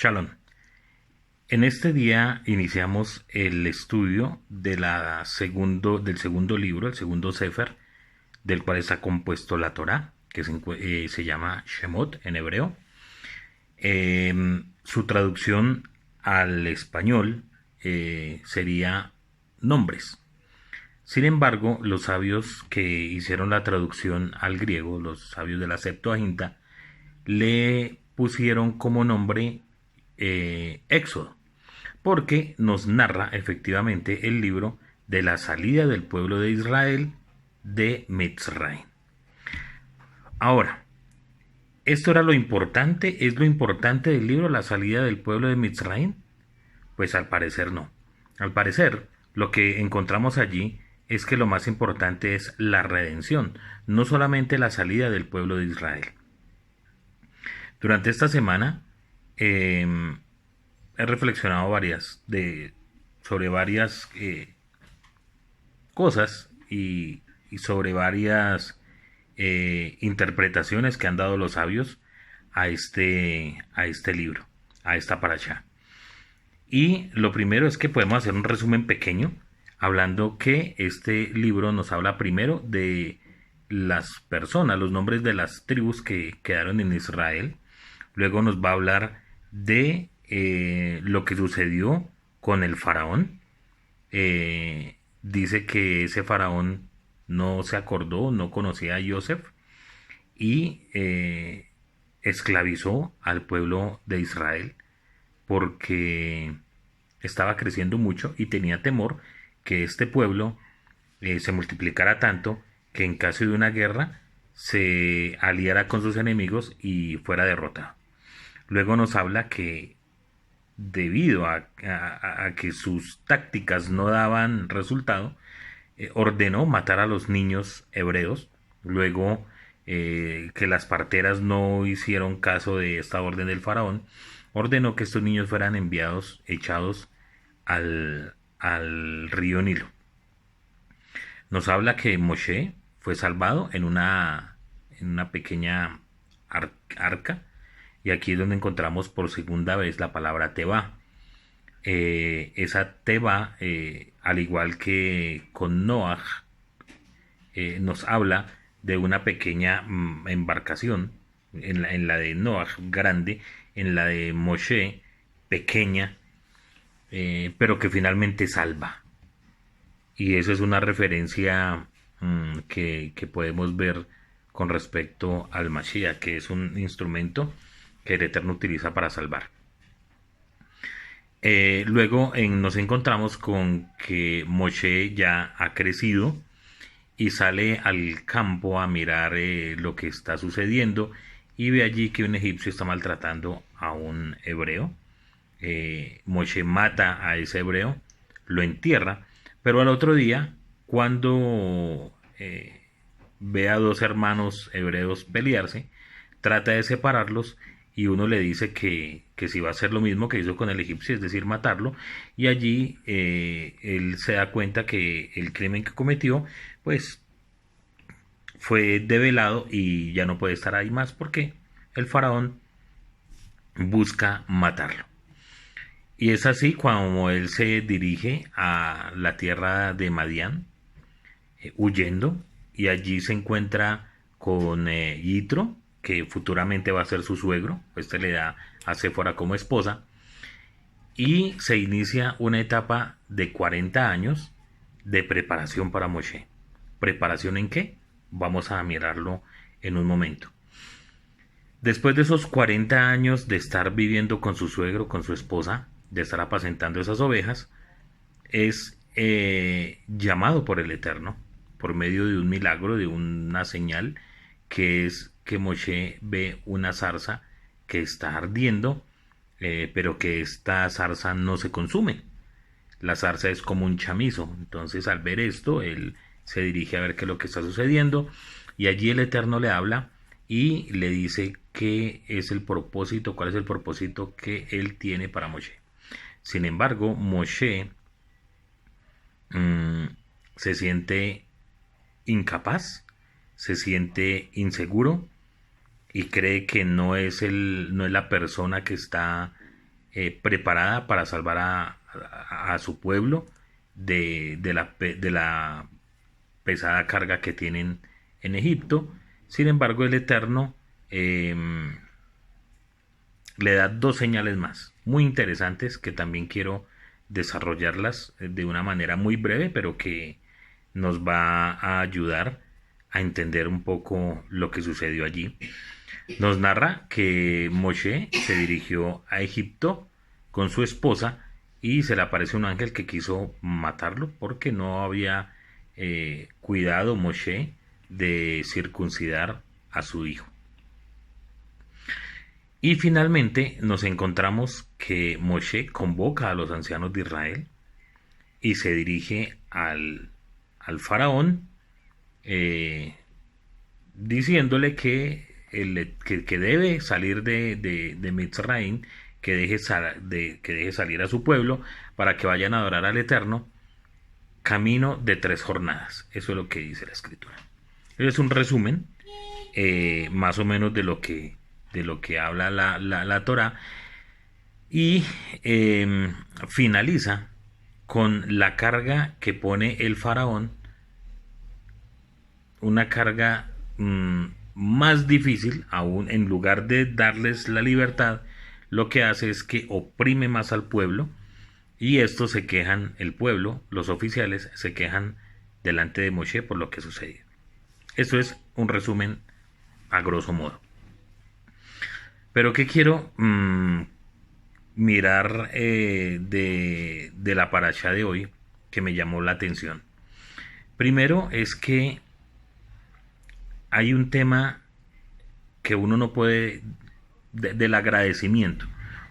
Shalom. En este día iniciamos el estudio del segundo libro, el segundo Sefer, del cual está compuesto la Torá, que se llama Shemot en hebreo. Su traducción al español sería nombres. Sin embargo, los sabios que hicieron la traducción al griego, los sabios de la Septuaginta, le pusieron como nombre Éxodo, porque nos narra efectivamente el libro de la salida del pueblo de Israel de Mitzrayim. Ahora, ¿esto era lo importante? ¿Es lo importante del libro, la salida del pueblo de Mitzrayim? Pues al parecer no. Al parecer, lo que encontramos allí es que lo más importante es la redención, no solamente la salida del pueblo de Israel. Durante esta semana he reflexionado sobre varias cosas y sobre varias interpretaciones que han dado los sabios a este libro, a esta parashá. Y lo primero es que podemos hacer un resumen pequeño, hablando que este libro nos habla primero de las personas, los nombres de las tribus que quedaron en Israel. Luego nos va a hablar de lo que sucedió con el faraón. Dice que ese faraón no se acordó, no conocía a Joseph y esclavizó al pueblo de Israel porque estaba creciendo mucho y tenía temor que este pueblo se multiplicara tanto que en caso de una guerra se aliara con sus enemigos y fuera derrotado. Luego nos habla que debido a que sus tácticas no daban resultado, ordenó matar a los niños hebreos. Luego que las parteras no hicieron caso de esta orden del faraón, ordenó que estos niños fueran echados al río Nilo. Nos habla que Moshe fue salvado en una pequeña arca, y aquí es donde encontramos por segunda vez la palabra Teba. Esa Teba, al igual que con Noah, nos habla de una pequeña embarcación, en la de Noah grande, en la de Moshe pequeña, pero que finalmente salva. Y eso es una referencia que podemos ver con respecto al Mashiach, que es un instrumento que el Eterno utiliza para salvar. Luego nos encontramos con que Moshe ya ha crecido y sale al campo a mirar lo que está sucediendo y ve allí que un egipcio está maltratando a un hebreo. Moshe mata a ese hebreo, lo entierra, pero al otro día, cuando ve a dos hermanos hebreos pelearse, trata de separarlos y uno le dice que si va a hacer lo mismo que hizo con el egipcio, es decir, matarlo, y allí él se da cuenta que el crimen que cometió, pues, fue develado y ya no puede estar ahí más porque el faraón busca matarlo. Y es así cuando él se dirige a la tierra de Madián, huyendo, y allí se encuentra con Yitro, que futuramente va a ser su suegro. Este le da a Séfora como esposa, y se inicia una etapa de 40 años de preparación para Moshe. ¿Preparación en qué? Vamos a mirarlo en un momento. Después de esos 40 años de estar viviendo con su suegro, con su esposa, de estar apacentando esas ovejas, es llamado por el Eterno, por medio de un milagro, de una señal, que es que Moshe ve una zarza que está ardiendo, pero que esta zarza no se consume. La zarza es como un chamizo. Entonces, al ver esto, él se dirige a ver qué es lo que está sucediendo, y allí el Eterno le habla y le dice qué es el propósito, cuál es el propósito que él tiene para Moshe. Sin embargo, Moshe se siente incapaz, se siente inseguro y cree que no es la persona que está preparada para salvar a su pueblo de la pesada carga que tienen en Egipto. Sin embargo, el Eterno le da dos señales más, muy interesantes, que también quiero desarrollarlas de una manera muy breve, pero que nos va a ayudar a entender un poco lo que sucedió allí. Nos narra que Moshe se dirigió a Egipto con su esposa y se le aparece un ángel que quiso matarlo porque no había cuidado Moshe de circuncidar a su hijo. Y finalmente nos encontramos que Moshe convoca a los ancianos de Israel y se dirige al faraón diciéndole que debe salir de Mitzrayim, que deje salir a su pueblo para que vayan a adorar al Eterno, camino de 3 jornadas. Eso es lo que dice la escritura. Es un resumen más o menos de lo que habla la Torah, y finaliza con la carga que pone el faraón, una carga más difícil aún. En lugar de darles la libertad, lo que hace es que oprime más al pueblo, y estos se quejan, el pueblo, los oficiales se quejan delante de Moshe por lo que sucedió. Esto es un resumen a grosso modo. Pero ¿qué quiero mirar de la parasha de hoy que me llamó la atención? Primero es que hay un tema que uno no puede, del agradecimiento.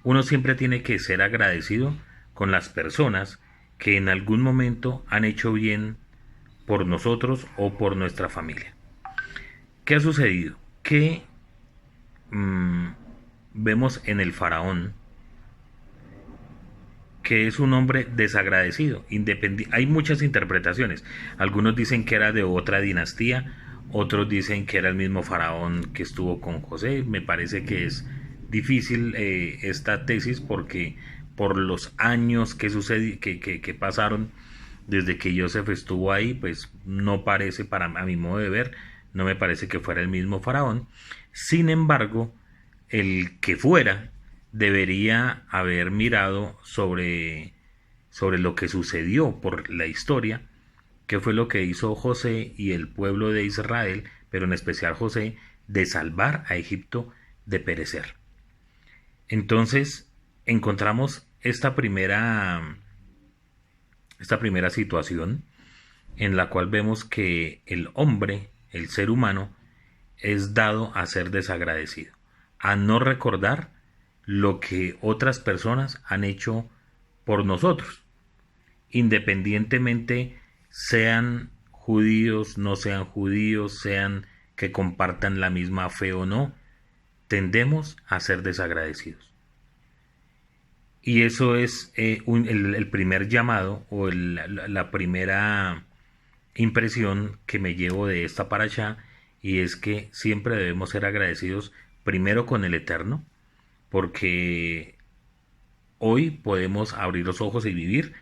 Uno siempre tiene que ser agradecido con las personas que en algún momento han hecho bien por nosotros o por nuestra familia. ¿Qué ha sucedido? Que vemos en el faraón que es un hombre desagradecido. Hay muchas interpretaciones. Algunos dicen que era de otra dinastía, otros dicen que era el mismo faraón que estuvo con José. Me parece que es difícil esta tesis, porque por los años que pasaron desde que Joseph estuvo ahí, pues no parece, a mi modo de ver, no me parece que fuera el mismo faraón. Sin embargo, el que fuera debería haber mirado sobre lo que sucedió por la historia, que fue lo que hizo José y el pueblo de Israel, pero en especial José, de salvar a Egipto de perecer. Entonces encontramos esta primera situación en la cual vemos que el hombre, el ser humano, es dado a ser desagradecido, a no recordar lo que otras personas han hecho por nosotros, independientemente sean judíos, no sean judíos, sean que compartan la misma fe o no, tendemos a ser desagradecidos. Y eso es el primer llamado, o la primera impresión que me llevo de esta parasha, y es que siempre debemos ser agradecidos primero con el Eterno, porque hoy podemos abrir los ojos y vivir,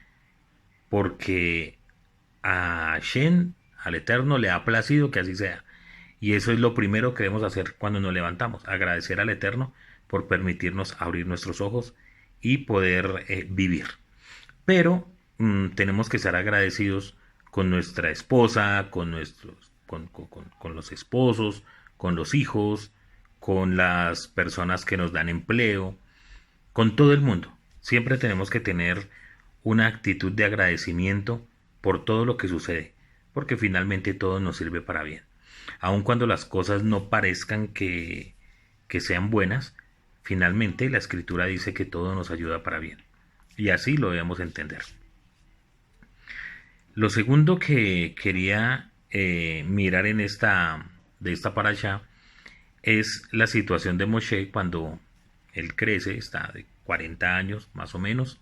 porque a Shen, al Eterno, le ha placido que así sea. Y eso es lo primero que debemos hacer cuando nos levantamos, agradecer al Eterno por permitirnos abrir nuestros ojos y poder vivir. Pero tenemos que ser agradecidos con nuestra esposa, con los esposos, con los hijos, con las personas que nos dan empleo, con todo el mundo. Siempre tenemos que tener una actitud de agradecimiento por todo lo que sucede, porque finalmente todo nos sirve para bien. Aun cuando las cosas no parezcan que sean buenas, finalmente la escritura dice que todo nos ayuda para bien. Y así lo debemos entender. Lo segundo que quería mirar de esta parasha es la situación de Moshe cuando él crece, está de 40 años más o menos,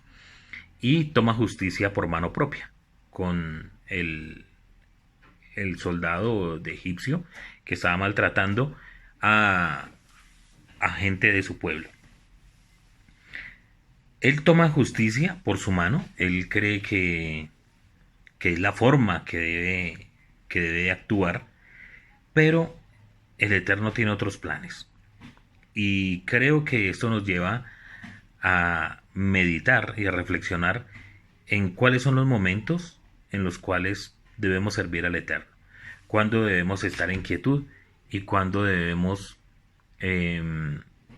y toma justicia por mano propia con el soldado de egipcio que estaba maltratando a gente de su pueblo. Él toma justicia por su mano, él cree que es la forma que debe actuar, pero el Eterno tiene otros planes. Y creo que esto nos lleva a meditar y a reflexionar en cuáles son los momentos en los cuales debemos servir al Eterno, cuándo debemos estar en quietud y cuándo debemos eh,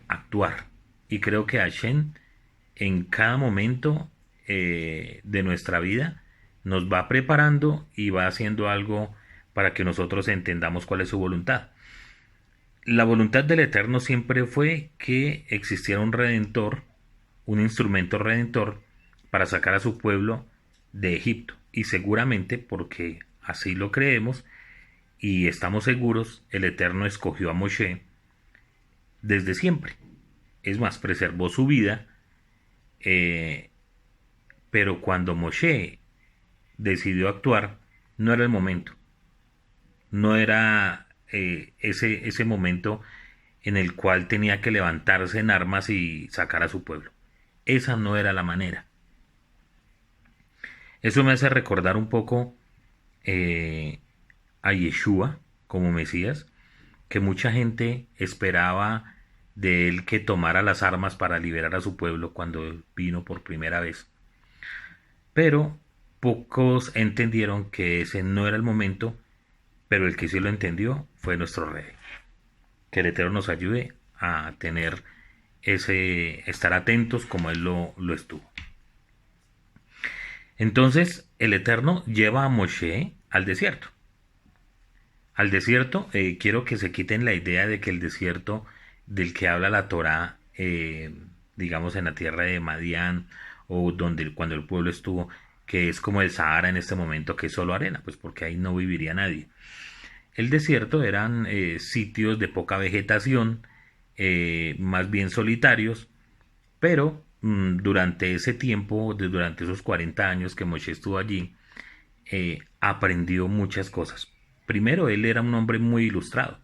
actuar. Y creo que Hashem en cada momento de nuestra vida nos va preparando y va haciendo algo para que nosotros entendamos cuál es su voluntad. La voluntad del Eterno siempre fue que existiera un redentor, un instrumento redentor para sacar a su pueblo de Egipto. Y seguramente, porque así lo creemos y estamos seguros, el Eterno escogió a Moshe desde siempre. Es más, preservó su vida, eh, pero cuando Moshe decidió actuar, no era el momento. No era ese momento en el cual tenía que levantarse en armas y sacar a su pueblo. Esa no era la manera. Eso me hace recordar un poco eh, a Yeshua como Mesías, que mucha gente esperaba de él que tomara las armas para liberar a su pueblo cuando vino por primera vez. Pero pocos entendieron que ese no era el momento, pero el que sí lo entendió fue nuestro rey. Que el Eterno nos ayude a tener estar atentos como él lo estuvo. Entonces el Eterno lleva a Moshe al desierto. Al desierto, quiero que se quiten la idea de que el desierto del que habla la Torá, digamos en la tierra de Madián o donde cuando el pueblo estuvo, que es como el Sahara en este momento, que es solo arena, pues porque ahí no viviría nadie. El desierto eran sitios de poca vegetación, más bien solitarios, pero durante ese tiempo, durante esos 40 años que Moshe estuvo allí, aprendió muchas cosas. Primero, él era un hombre muy ilustrado.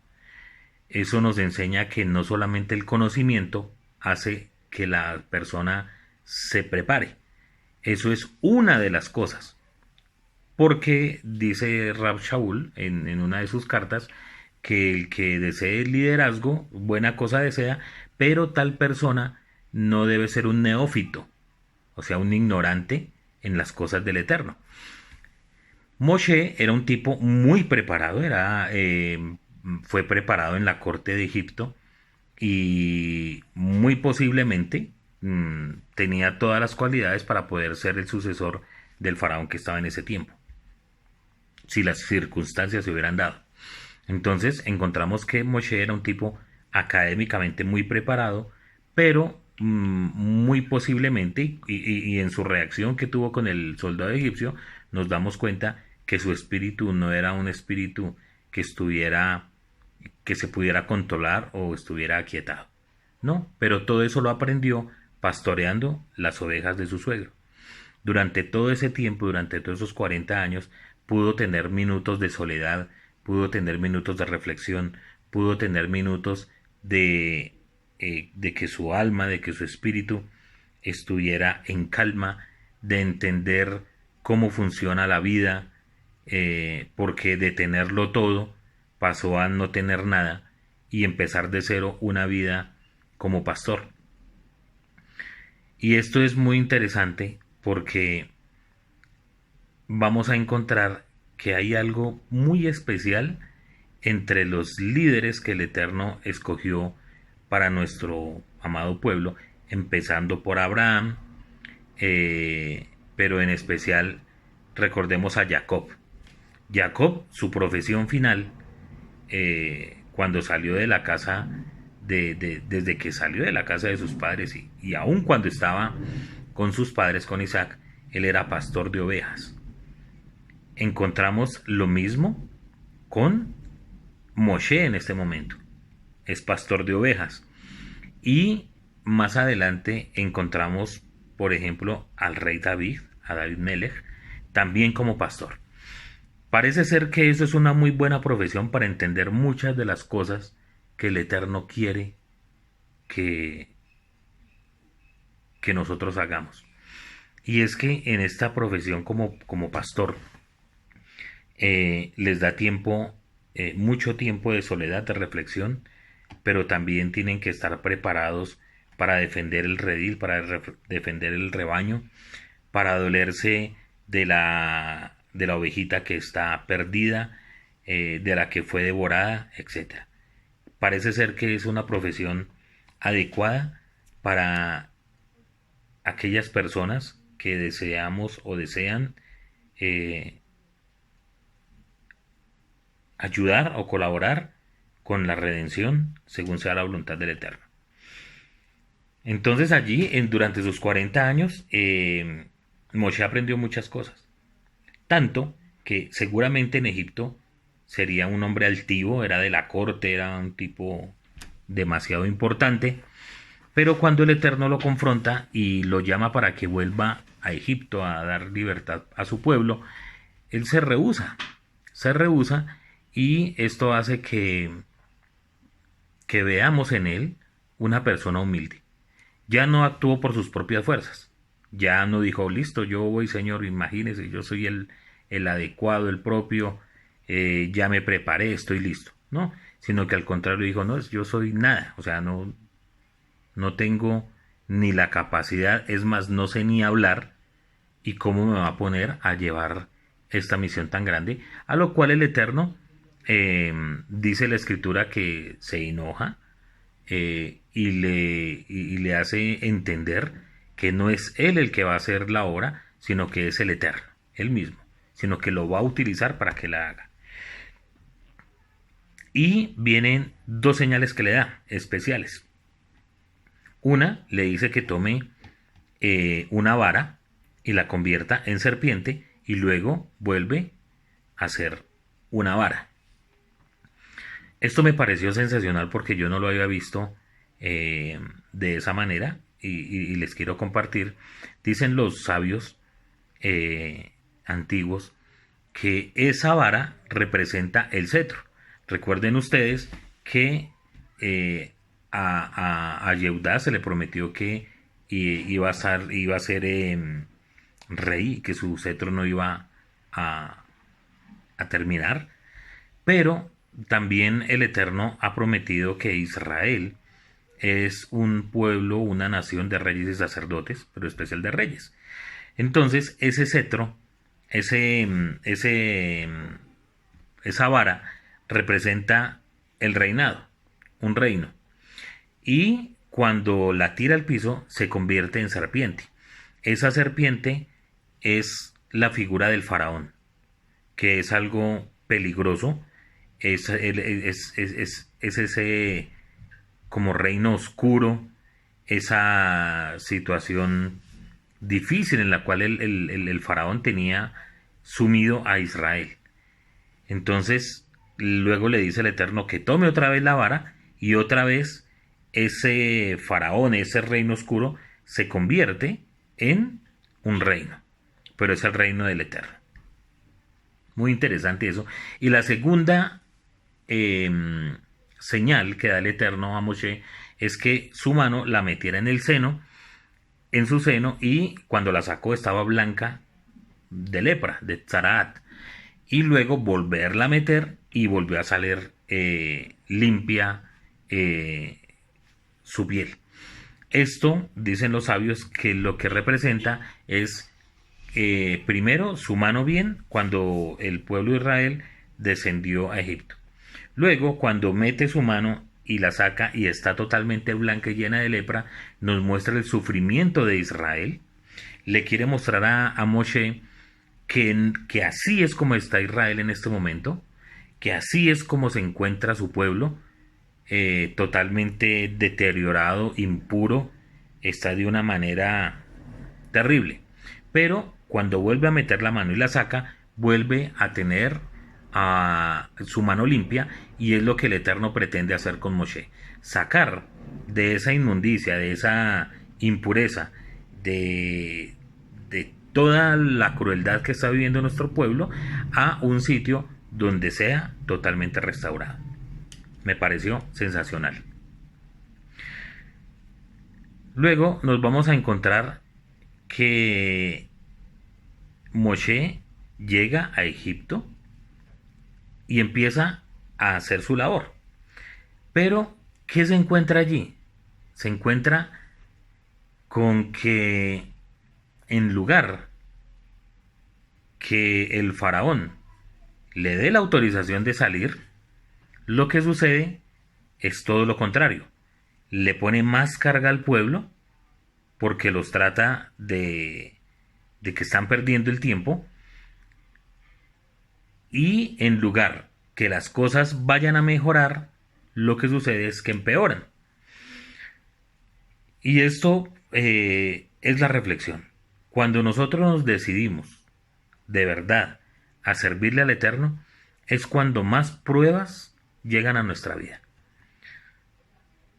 Eso nos enseña que no solamente el conocimiento hace que la persona se prepare. Eso es una de las cosas. Porque dice Rab Shaul en una de sus cartas que el que desee el liderazgo, buena cosa desea, pero tal persona no debe ser un neófito, o sea, un ignorante en las cosas del Eterno. Moshe era un tipo muy preparado, fue preparado en la corte de Egipto y muy posiblemente tenía todas las cualidades para poder ser el sucesor del faraón que estaba en ese tiempo, si las circunstancias se hubieran dado. Entonces encontramos que Moshe era un tipo académicamente muy preparado, pero muy posiblemente, y en su reacción que tuvo con el soldado egipcio, nos damos cuenta que su espíritu no era un espíritu que estuviera, que se pudiera controlar o estuviera aquietado. No, pero todo eso lo aprendió pastoreando las ovejas de su suegro. Durante todo ese tiempo, durante todos esos 40 años, pudo tener minutos de soledad, pudo tener minutos de reflexión, pudo tener minutos de que su alma, de que su espíritu estuviera en calma, de entender cómo funciona la vida, porque de tenerlo todo pasó a no tener nada y empezar de cero una vida como pastor. Y esto es muy interesante porque vamos a encontrar que hay algo muy especial entre los líderes que el Eterno escogió para nuestro amado pueblo, empezando por Abraham, pero en especial recordemos a Jacob. Jacob, su profesión final, cuando salió de la casa, desde que salió de la casa de sus padres y aun cuando estaba con sus padres, con Isaac, él era pastor de ovejas. Encontramos lo mismo con Moshe en este momento. Es pastor de ovejas. Y más adelante encontramos, por ejemplo, al rey David, a David Melech, también como pastor. Parece ser que eso es una muy buena profesión para entender muchas de las cosas que el Eterno quiere que, que nosotros hagamos. Y es que en esta profesión como pastor, les da tiempo, mucho tiempo de soledad, de reflexión, pero también tienen que estar preparados para defender el redil, para defender el rebaño, para dolerse de la ovejita que está perdida, de la que fue devorada, etcétera. Parece ser que es una profesión adecuada para aquellas personas que deseamos o desean ayudar o colaborar con la redención según sea la voluntad del Eterno. Entonces allí, durante sus 40 años, Moshe aprendió muchas cosas. Tanto que seguramente en Egipto sería un hombre altivo, era de la corte, era un tipo demasiado importante, pero cuando el Eterno lo confronta y lo llama para que vuelva a Egipto a dar libertad a su pueblo, él se rehúsa y esto hace que veamos en él una persona humilde. Ya no actuó por sus propias fuerzas, ya no dijo, listo, yo voy, Señor, imagínese, yo soy el adecuado, el propio, ya me preparé, estoy listo, no, sino que al contrario dijo, no, yo soy nada, o sea, no tengo ni la capacidad, es más, no sé ni hablar, y cómo me va a poner a llevar esta misión tan grande, a lo cual el Eterno dice la Escritura que se enoja, y le hace entender que no es él el que va a hacer la obra, sino que es el Eterno, él mismo, sino que lo va a utilizar para que la haga. Y vienen dos señales que le da, especiales. Una, le dice que tome una vara y la convierta en serpiente y luego vuelve a hacer una vara. Esto me pareció sensacional porque yo no lo había visto de esa manera y les quiero compartir. Dicen los sabios antiguos que esa vara representa el cetro. Recuerden ustedes que a Yehudá se le prometió que iba a ser rey, que su cetro no iba a terminar, pero también el Eterno ha prometido que Israel es un pueblo, una nación de reyes y sacerdotes, pero especial de reyes. Entonces, ese cetro, esa vara, representa el reinado, un reino. Y cuando la tira al piso, se convierte en serpiente. Esa serpiente es la figura del faraón, que es algo peligroso, es ese como reino oscuro, esa situación difícil en la cual el faraón tenía sumido a Israel. Entonces, luego le dice el Eterno que tome otra vez la vara y otra vez ese faraón, ese reino oscuro, se convierte en un reino, pero es el reino del Eterno. Muy interesante eso. Y la segunda señal que da el Eterno a Moshe es que su mano la metiera en su seno, y cuando la sacó estaba blanca de lepra, de tzaraat, y luego volverla a meter y volvió a salir limpia su piel. Esto, dicen los sabios, que lo que representa es primero su mano bien cuando el pueblo de Israel descendió a Egipto. Luego, cuando mete su mano y la saca y está totalmente blanca y llena de lepra, nos muestra el sufrimiento de Israel. Le quiere mostrar a Moshe que así es como está Israel en este momento, que así es como se encuentra su pueblo, totalmente deteriorado, impuro, está de una manera terrible. Pero cuando vuelve a meter la mano y la saca, vuelve a tener su mano limpia, y es lo que el Eterno pretende hacer con Moshe, sacar de esa inmundicia, de esa impureza, de toda la crueldad que está viviendo nuestro pueblo, a un sitio donde sea totalmente restaurado. Me pareció sensacional. Luego nos vamos a encontrar que Moshe llega a Egipto y empieza a hacer su labor. Pero, ¿qué se encuentra allí? Se encuentra con que en lugar que el faraón le dé la autorización de salir, lo que sucede es todo lo contrario. Le pone más carga al pueblo porque los trata de que están perdiendo el tiempo, y en lugar que las cosas vayan a mejorar, lo que sucede es que empeoran. Y esto es la reflexión. Cuando nosotros nos decidimos de verdad a servirle al Eterno, es cuando más pruebas llegan a nuestra vida.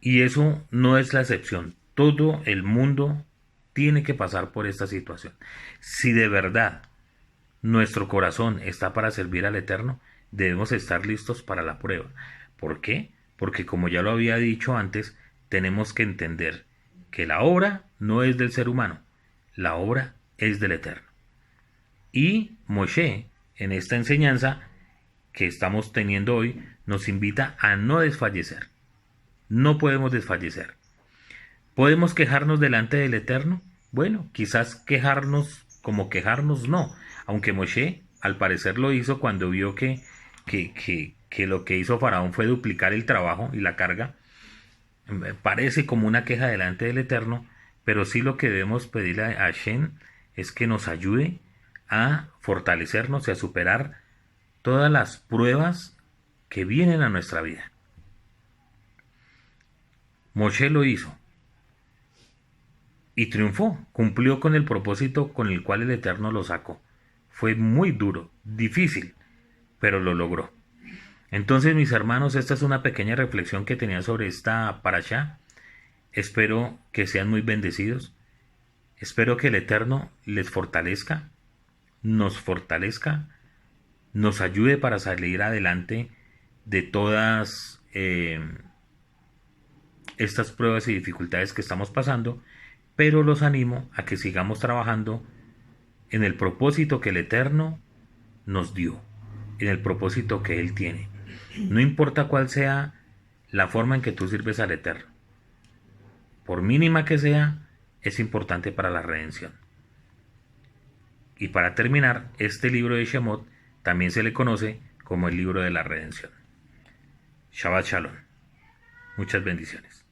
Y eso no es la excepción. Todo el mundo tiene que pasar por esta situación. Si de verdad nuestro corazón está para servir al Eterno, debemos estar listos para la prueba. ¿Por qué? Porque como ya lo había dicho antes, tenemos que entender que la obra no es del ser humano, la obra es del Eterno. Y Moshe, en esta enseñanza que estamos teniendo hoy, nos invita a no desfallecer. No podemos desfallecer. ¿Podemos quejarnos delante del Eterno? Bueno, quizás quejarnos como quejarnos no, aunque Moshe al parecer lo hizo cuando vio que lo que hizo Faraón fue duplicar el trabajo y la carga. Parece como una queja delante del Eterno, pero sí lo que debemos pedirle a Hashem es que nos ayude a fortalecernos y a superar todas las pruebas que vienen a nuestra vida. Moshe lo hizo y triunfó, cumplió con el propósito con el cual el Eterno lo sacó. Fue muy duro, difícil, pero lo logró. Entonces, mis hermanos, esta es una pequeña reflexión que tenía sobre esta parashá. Espero que sean muy bendecidos. Espero que el Eterno les fortalezca, nos ayude para salir adelante de todas estas pruebas y dificultades que estamos pasando, pero los animo a que sigamos trabajando en el propósito que el Eterno nos dio, en el propósito que Él tiene. No importa cuál sea la forma en que tú sirves al Eterno, por mínima que sea, es importante para la redención. Y para terminar, este libro de Shemot también se le conoce como el libro de la redención. Shabbat Shalom. Muchas bendiciones.